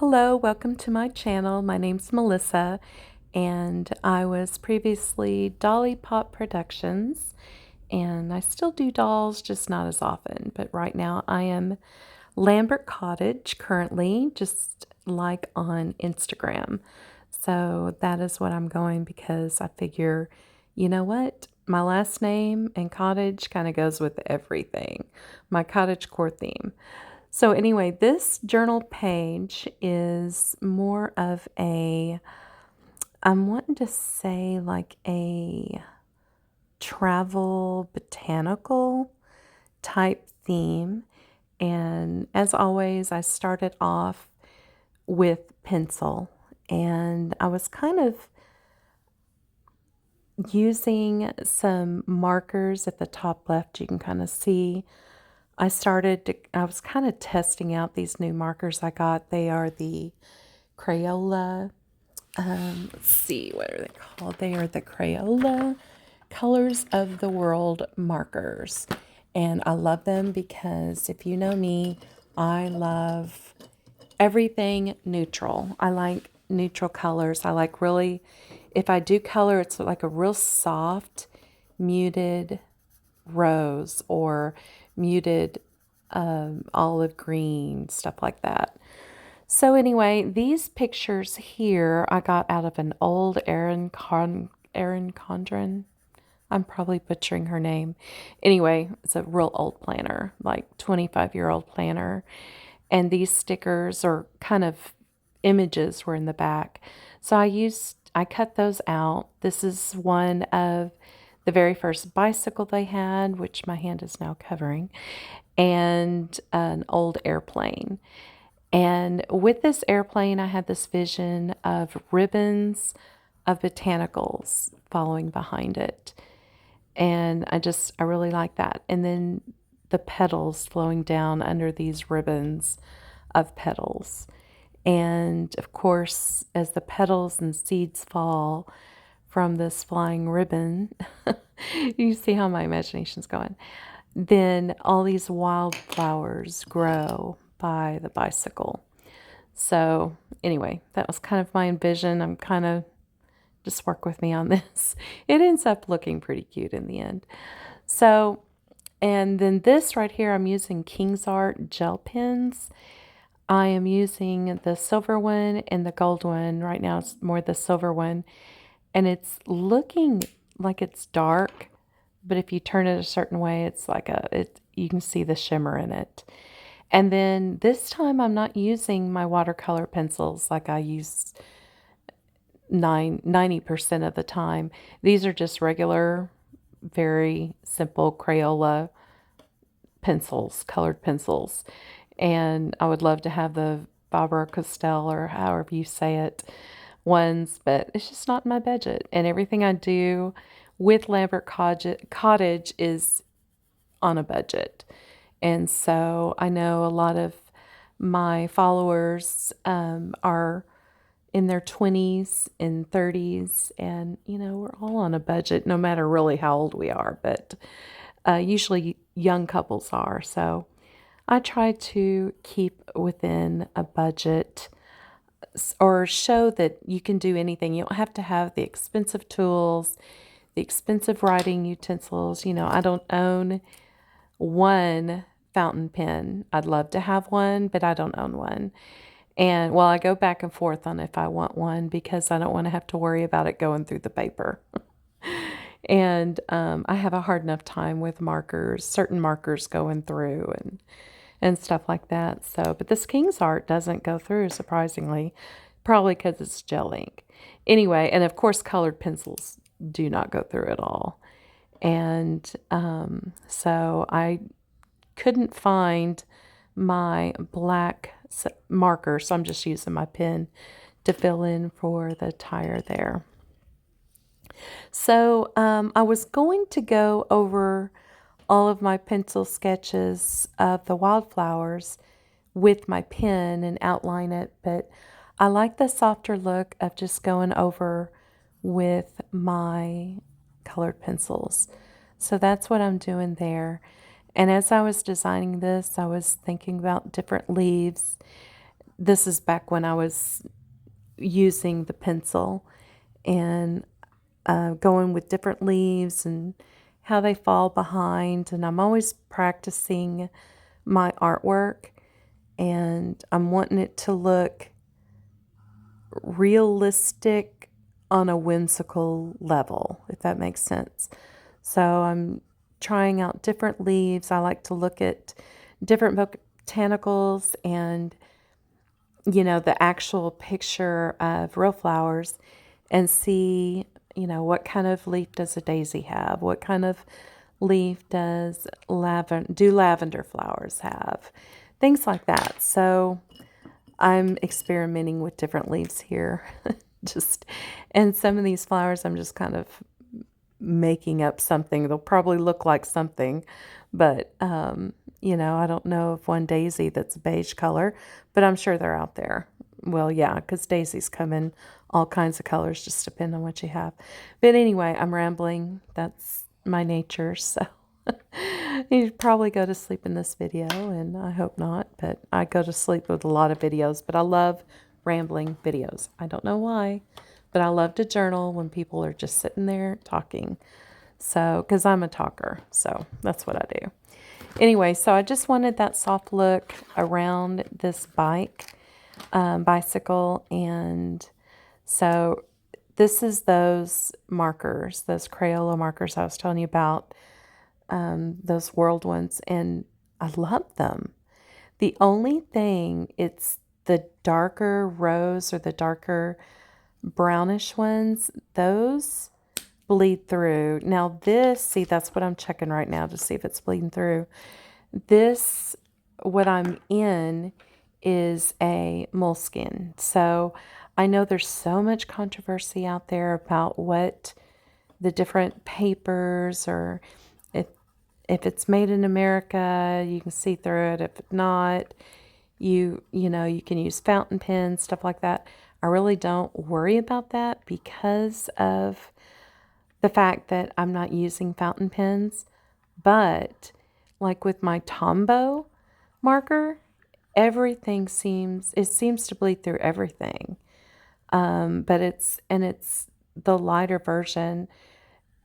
Hello, welcome to my channel. My name's Melissa, and I was previously Dolly Pop Productions, and I still do dolls, just not as often. But right now I am Lambert Cottage currently, just like on Instagram. So that is what I'm going because I figure, you know what? My last name and cottage kind of goes with everything. My cottagecore theme. So anyway, this journal page is more of I'm wanting to say like a travel botanical type theme. And as always, I started off with pencil, and I was kind of using some markers at the top left. You can kind of see I was kind of testing out these new markers I got. They are the Crayola, let's see, what are they called? They are the Crayola Colors of the World markers. And I love them because if you know me, I love everything neutral. I like neutral colors. I like really, if I do color, it's like a real soft, muted rose or muted olive green, stuff like that. So anyway, these pictures here I got out of an old Erin Condren. I'm probably butchering her name. Anyway, it's a real old planner, like 25-year-old planner. And these stickers or kind of images were in the back. So I cut those out. This is one of the very first bicycle they had, which my hand is now covering, and an old airplane. And with this airplane, I had this vision of ribbons of botanicals following behind it. And I really like that. And then the petals flowing down under these ribbons of petals. And of course, as the petals and seeds fall from this flying ribbon, you see how my imagination's going. Then all these wildflowers grow by the bicycle. So anyway, that was kind of my envision. I'm kind of just work with me on this. It ends up looking pretty cute in the end. So, and then this right here, I'm using King's Art gel pens. I am using the silver one and the gold one. Right now it's more the silver one. And it's looking like it's dark, but if you turn it a certain way, it's like you can see the shimmer in it. And then this time I'm not using my watercolor pencils like I use 90% of the time. These are just regular, very simple Crayola pencils, colored pencils. And I would love to have the Faber-Castell or however you say it ones, but it's just not in my budget. And everything I do with Lambert Cottage is on a budget. And so I know a lot of my followers are in their 20s and 30s, and we're all on a budget no matter really how old we are, but usually young couples are. So I try to keep within a budget or show that you can do anything. You don't have to have the expensive tools, the expensive writing utensils. I don't own one fountain pen. I'd love to have one, but I don't own one. And I go back and forth on if I want one because I don't want to have to worry about it going through the paper. And I have a hard enough time with markers, certain markers going through and stuff like that. So, but this King's Art doesn't go through, surprisingly, probably because it's gel ink. Anyway, and of course, colored pencils do not go through at all. And so I couldn't find my black marker, so I'm just using my pen to fill in for the tire there. So I was going to go over all of my pencil sketches of the wildflowers with my pen and outline it, but I like the softer look of just going over with my colored pencils. So that's what I'm doing there. And as I was designing this, I was thinking about different leaves this is back when I was using the pencil and going with different leaves and how they fall behind. And I'm always practicing my artwork, and I'm wanting it to look realistic on a whimsical level, if that makes sense. So I'm trying out different leaves. I like to look at different botanicals and, the actual picture of real flowers and see, what kind of leaf does a daisy have? What kind of leaf does lavender flowers have? Things like that. So I'm experimenting with different leaves here. And some of these flowers I'm just kind of making up something. They'll probably look like something, but I don't know of one daisy that's a beige color, but I'm sure they're out there. Well, yeah, because daisies come in all kinds of colors, just depending on what you have. But anyway, I'm rambling. That's my nature, so you'd probably go to sleep in this video, and I hope not, but I go to sleep with a lot of videos, but I love rambling videos. I don't know why, but I love to journal when people are just sitting there talking. So, because I'm a talker, so that's what I do. Anyway, so I just wanted that soft look around this bicycle, and so this is those markers, those Crayola markers I was telling you about, those world ones, and I love them. The only thing, it's the darker rose or the darker brownish ones, those bleed through. Now this, see, that's what I'm checking right now to see if it's bleeding through. This, what I'm in, is a moleskin. So I know there's so much controversy out there about what the different papers, or if it's made in America, you can see through it. If not, you can use fountain pens, stuff like that. I really don't worry about that because of the fact that I'm not using fountain pens. But like with my Tombow marker, everything seems to bleed through everything. But it's the lighter version.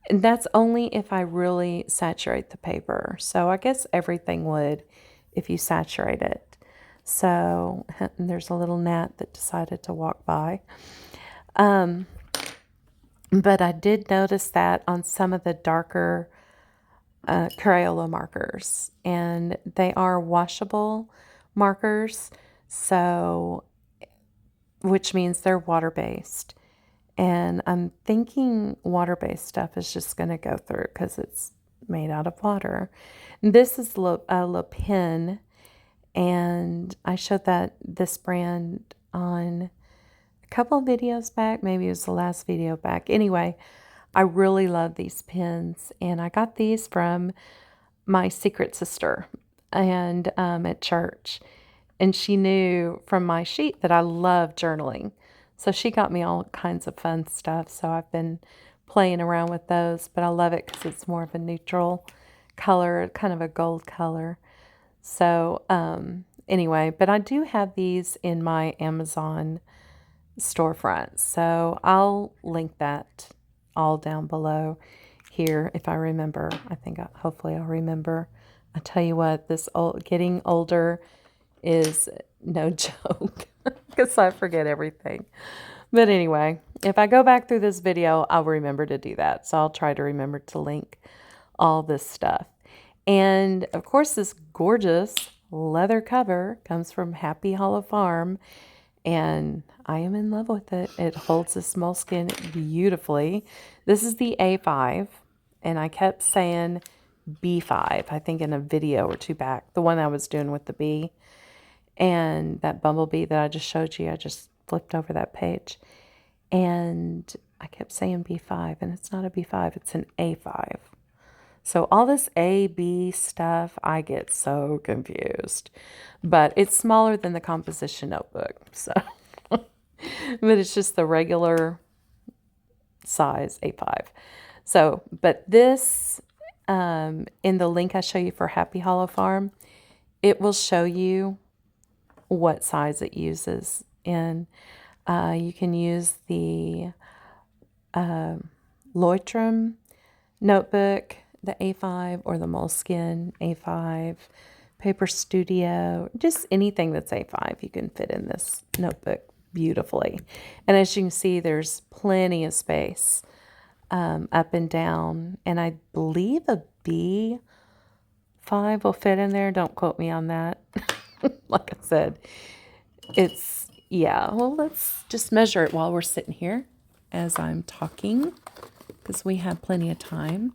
And that's only if I really saturate the paper. So I guess everything would if you saturate it. So and there's a little gnat that decided to walk by. But I did notice that on some of the darker Crayola markers, and they are washable markers, so which means they're water-based. And I'm thinking water-based stuff is just going to go through because it's made out of water. And this is Le Pen, and I showed this brand on a couple of videos back. Maybe it was the last video back. Anyway, I really love these pens, and I got these from my secret sister and at church. And she knew from my sheet that I love journaling. So she got me all kinds of fun stuff. So I've been playing around with those, but I love it because it's more of a neutral color, kind of a gold color. So anyway, but I do have these in my Amazon storefront. So I'll link that all down below here if I remember. Hopefully I'll remember. I tell you what, getting older is no joke because I forget everything. But anyway, if I go back through this video, I'll remember to do that. So I'll try to remember to link all this stuff. And of course, this gorgeous leather cover comes from Happy Hollow Farm, and I am in love with it. It holds this moleskin beautifully. This is the A5, and I kept saying B5, I think in a video or two back, the one I was doing with the bee. And that bumblebee that I just showed you, I just flipped over that page. And I kept saying B5, and it's not a B5, it's an A5. So all this A, B stuff, I get so confused. But it's smaller than the composition notebook. So, but it's just the regular size A5. So, but this, in the link I show you for Happy Hollow Farm, it will show you what size it uses. And you can use the Leutram notebook, the A5, or the Moleskine A5, Paper Studio, just anything that's A5 you can fit in this notebook beautifully. And as you can see, there's plenty of space up and down, and I believe a B5 will fit in there. Don't quote me on that. Like I said, it's, yeah, well, let's just measure it while we're sitting here as I'm talking, because we have plenty of time,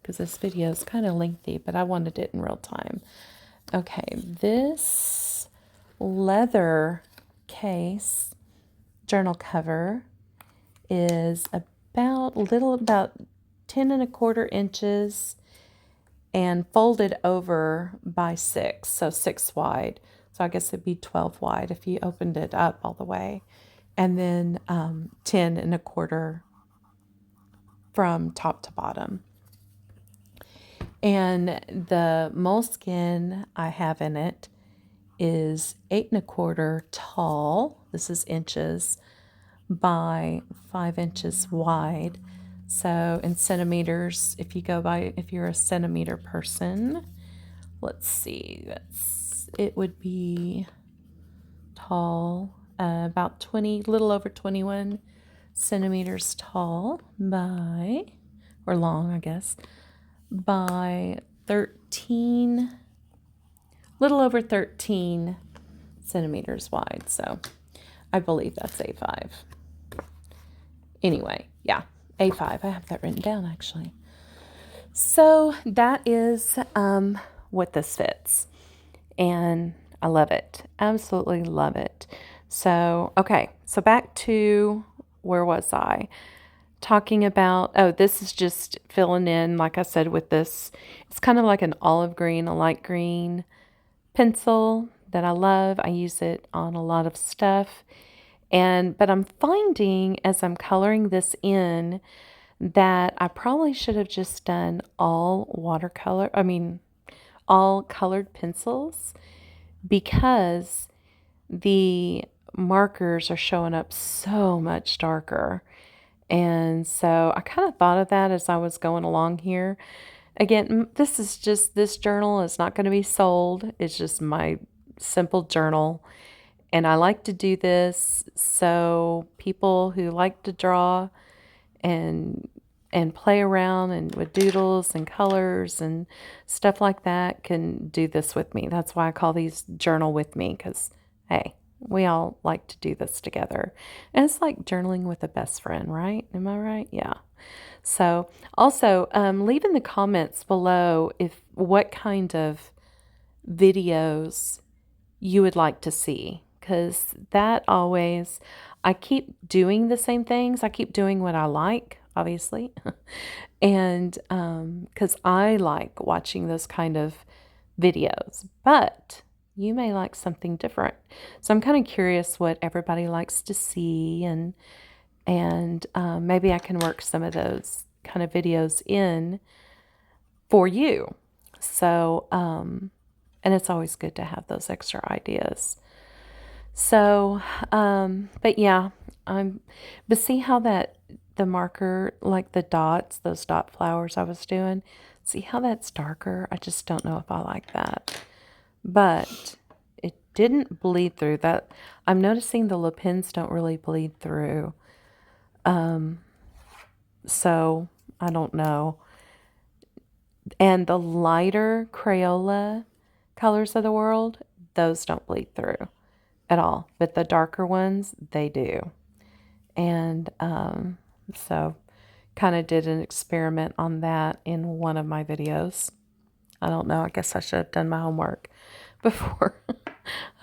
because this video is kind of lengthy, but I wanted it in real time. Okay, this leather case journal cover is about 10 1/4 inches and folded over by 6, so 6 wide. So I guess it'd be 12 wide if you opened it up all the way. And then 10 1/4 from top to bottom. And the moleskin I have in it is 8 1/4 tall. This is inches by 5 inches wide. So in centimeters, if you're a centimeter person, let's see, it would be tall, about 20, little over 21 centimeters tall or long, I guess, by 13, little over 13 centimeters wide. So I believe that's A5. Anyway, yeah, A5. I have that written down actually. So that is what this fits. And I love it. Absolutely love it. So, okay. So back to, where was I? Talking about, oh, this is just filling in, like I said, with this. It's kind of like an olive green, a light green pencil that I love. I use it on a lot of stuff. But I'm finding as I'm coloring this in that I probably should have just done all colored pencils, because the markers are showing up so much darker. And so I kind of thought of that as I was going along here. Again, this journal is not going to be sold. It's just my simple journal. And I like to do this so people who like to draw and play around and with doodles and colors and stuff like that can do this with me. That's why I call these journal with me, because, hey, we all like to do this together. And it's like journaling with a best friend, right? Am I right? Yeah. So also leave in the comments below what kind of videos you would like to see, because I keep doing the same things. I keep doing what I like, obviously. And because I like watching those kind of videos, but you may like something different. So I'm kind of curious what everybody likes to see, and maybe I can work some of those kind of videos in for you. So, and it's always good to have those extra ideas. So, but yeah, but see how the marker, like the dots, those dot flowers I was doing, see how that's darker? I just don't know if I like that. But it didn't bleed through. That I'm noticing the lip pens don't really bleed through. So I don't know. And the lighter Crayola colors of the world, those don't bleed through at all. But the darker ones, they do. And so kind of did an experiment on that in one of my videos. I don't know. I guess I should have done my homework before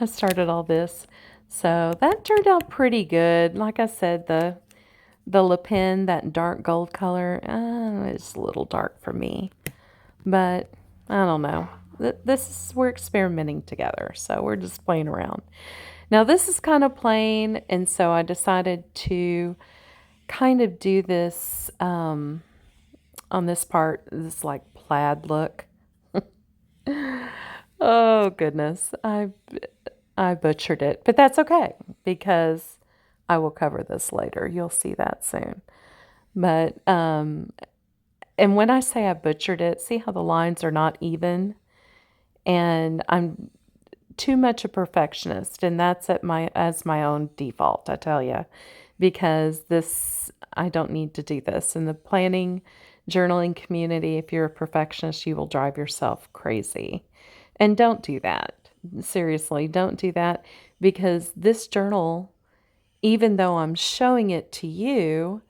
I started all this. So that turned out pretty good. Like I said, the Le Pen, that dark gold color, it's a little dark for me. But I don't know. We're experimenting together, so we're just playing around. Now this is kind of plain, and so I decided to kind of do this on this part, this like plaid look. Oh goodness, I butchered it, but that's okay because I will cover this later. You'll see that soon. But, and when I say I butchered it, see how the lines are not even? And I'm too much a perfectionist, and that's as my own default, I tell you, because this I don't need to do this. In the planning journaling community, if you're a perfectionist, you will drive yourself crazy. And don't do that. Seriously, don't do that because this journal, even though I'm showing it to you,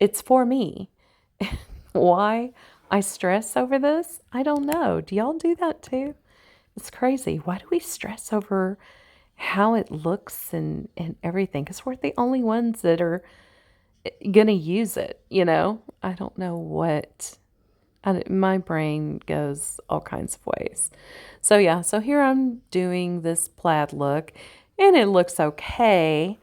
it's for me. Why I stress over this? I don't know. Do y'all do that too? It's crazy. Why do we stress over how it looks and everything? Because we're the only ones that are going to use it, you know? I don't know what. My brain goes all kinds of ways. So, yeah, so here I'm doing this plaid look, and it looks okay.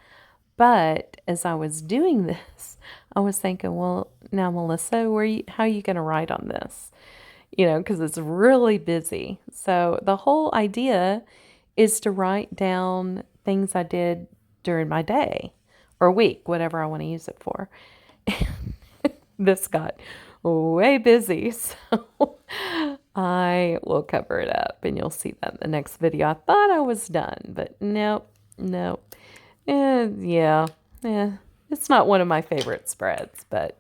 But as I was doing this, I was thinking, well, now, Melissa, how are you going to write on this? You know, because it's really busy. So the whole idea is to write down things I did during my day or week, whatever I want to use it for. This got way busy, so I will cover it up and you'll see that in the next video. I thought I was done, but nope, nope. Yeah, it's not one of my favorite spreads, but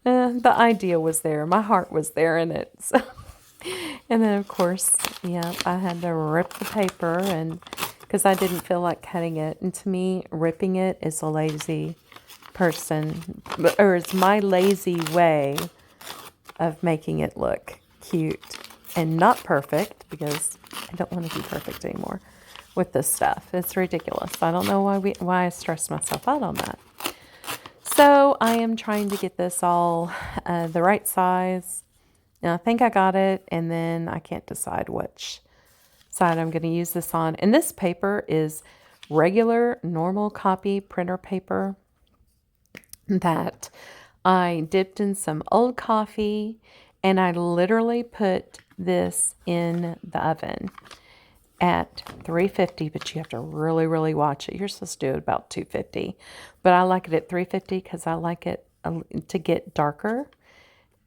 the idea was there. My heart was there in it. So. And then, of course, yeah, I had to rip the paper and because I didn't feel like cutting it. And to me, ripping it is a lazy person, or it's my lazy way of making it look cute and not perfect because I don't want to be perfect anymore with this stuff. It's ridiculous. I don't know why I stress myself out on that. So I am trying to get this all the right size. And I think I got it, and then I can't decide which side I'm going to use this on. And this paper is regular, normal copy printer paper that I dipped in some old coffee, and I literally put this in the oven at 350, but you have to really, really watch it. You're supposed to do it about 250, but I like it at 350 because I like it to get darker.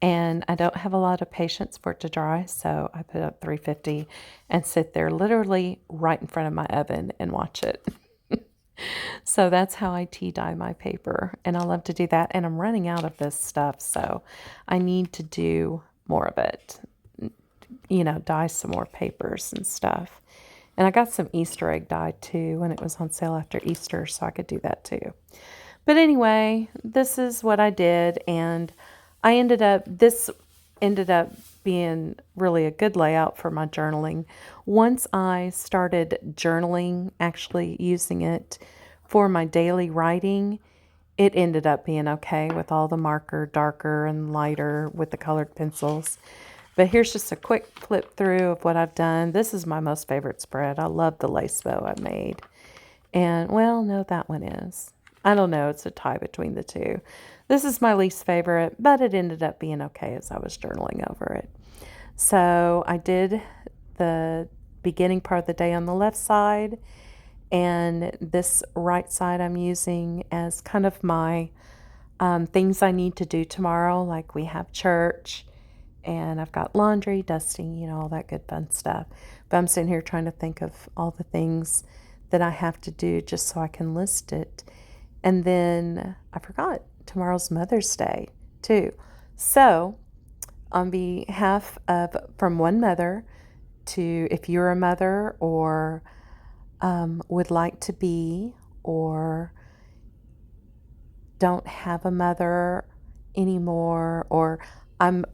And I don't have a lot of patience for it to dry, so I put up 350 and sit there literally right in front of my oven and watch it. So that's how I tea dye my paper, and I love to do that. And I'm running out of this stuff, so I need to do more of it. You know, dye some more papers and stuff. And I got some Easter egg dye too when it was on sale after Easter, so I could do that too. But anyway, this is what I did, and this ended up being really a good layout for my journaling. Once I started journaling, actually using it for my daily writing, it ended up being okay with all the marker, darker and lighter with the colored pencils. But here's just a quick flip through of what I've done. This is my most favorite spread. I love the lace bow I made. And, well, no, that one is. I don't know. It's a tie between the two. This is my least favorite, but it ended up being okay as I was journaling over it. So I did the beginning part of the day on the left side, and this right side I'm using as kind of my things I need to do tomorrow. Like we have church, and I've got laundry, dusting, you know, all that good fun stuff. But I'm sitting here trying to think of all the things that I have to do just so I can list it. And then I forgot, tomorrow's Mother's Day too. So on behalf of From One Mother to, if you're a mother or would like to be or don't have a mother anymore, or I'm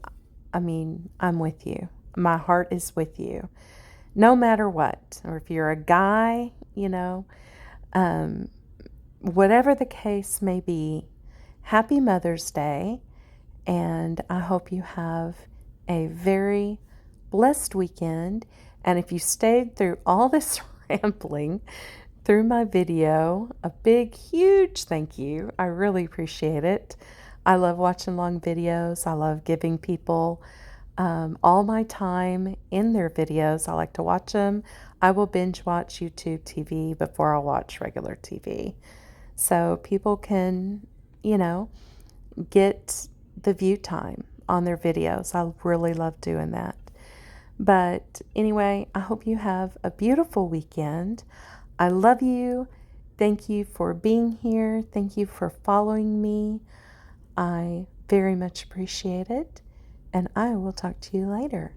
with you. My heart is with you. No matter what, or if you're a guy, you know, whatever the case may be, happy Mother's Day, and I hope you have a very blessed weekend. And if you stayed through all this rambling through my video, a big, huge thank you. I really appreciate it. I love watching long videos. I love giving people all my time in their videos. I like to watch them. I will binge watch YouTube TV before I'll watch regular TV. So people can, you know, get the view time on their videos. I really love doing that. But anyway, I hope you have a beautiful weekend. I love you. Thank you for being here. Thank you for following me. I very much appreciate it. And I will talk to you later.